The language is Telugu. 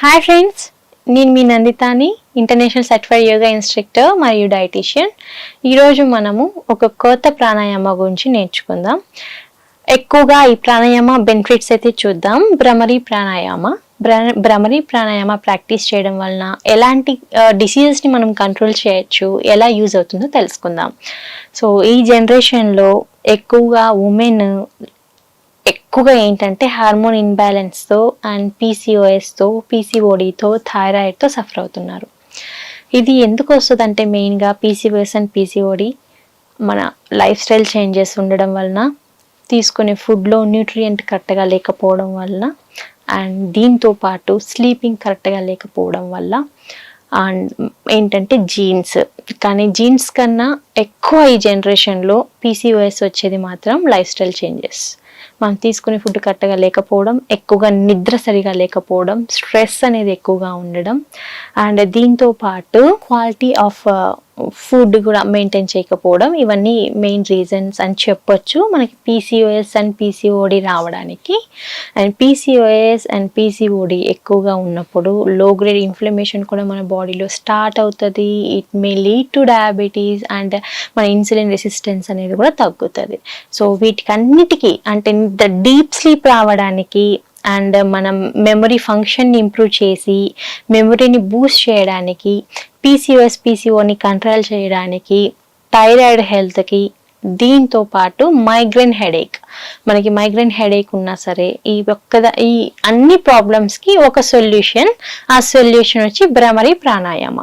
హాయ్ ఫ్రెండ్స్, నేను మీ నందితాని, ఇంటర్నేషనల్ సర్టిఫైడ్ యోగా ఇన్స్ట్రక్టర్ మరియు డైటీషియన్. ఈరోజు మనము ఒక కొత్త ప్రాణాయామ గురించి నేర్చుకుందాం. ఎక్కువగా ఈ ప్రాణాయామ బెనిఫిట్స్ అయితే చూద్దాం. భ్రమరి ప్రాణాయామ ప్రాక్టీస్ చేయడం వలన ఎలాంటి డిసీజెస్ని మనం కంట్రోల్ చేయొచ్చు, ఎలా యూజ్ అవుతుందో తెలుసుకుందాం. సో ఈ జనరేషన్లో ఎక్కువగా ఉమెన్ ఎక్కువగా ఏంటంటే హార్మోన్ ఇన్బ్యాలెన్స్తో అండ్ పీసీఓఎస్తో, పీసీఓడితో, థైరాయిడ్తో సఫర్ అవుతున్నారు. ఇది ఎందుకు వస్తుంది అంటే మెయిన్గా పీసీఓఎస్ అండ్ పీసీఓడి మన లైఫ్ స్టైల్ చేంజెస్ ఉండడం వలన, తీసుకునే ఫుడ్లో న్యూట్రియంట్ కరెక్ట్గా లేకపోవడం వలన, అండ్ దీంతో పాటు స్లీపింగ్ కరెక్ట్గా లేకపోవడం వల్ల, అండ్ ఏంటంటే జీన్స్. కానీ జీన్స్ కన్నా ఎక్కువ ఈ జనరేషన్లో పీసీఓఎస్ వచ్చేది మాత్రం లైఫ్ స్టైల్ చేంజెస్. మనం తీసుకునే ఫుడ్ కరెక్ట్గా లేకపోవడం, ఎక్కువగా నిద్ర సరిగా లేకపోవడం, స్ట్రెస్ అనేది ఎక్కువగా ఉండడం, అండ్ దీంతో పాటు క్వాలిటీ ఆఫ్ ఫుడ్ కూడా మెయింటైన్ చేయకపోవడం, ఇవన్నీ మెయిన్ రీజన్స్ అని చెప్పొచ్చు మనకి పీసీఓఎస్ అండ్ పీసీఓడి రావడానికి. అండ్ పీసీఓఎస్ అండ్ పీసీఓడి ఎక్కువగా ఉన్నప్పుడు లో గ్రేడ్ ఇన్ఫ్లమేషన్ కూడా మన బాడీలో స్టార్ట్ అవుతుంది. It may lead to diabetes and మన ఇన్సులిన్ రెసిస్టెన్స్ అనేది కూడా తగ్గుతుంది. సో వీటికన్నిటికీ అంటే డీప్ స్లీప్ రావడానికి అండ్ మనం మెమరీ ఫంక్షన్ని ఇంప్రూవ్ చేసి మెమరీని బూస్ట్ చేయడానికి, పీసీఓఎస్ పీసీఓని కంట్రోల్ చేయడానికి, థైరాయిడ్ హెల్త్కి, దీంతో పాటు మైగ్రేన్ హెడేక్, మనకి మైగ్రేన్ హెడేక్ ఉన్నా సరే ఈ అన్ని ప్రాబ్లమ్స్కి ఒక సొల్యూషన్. ఆ సొల్యూషన్ వచ్చి భ్రమరి ప్రాణాయామ.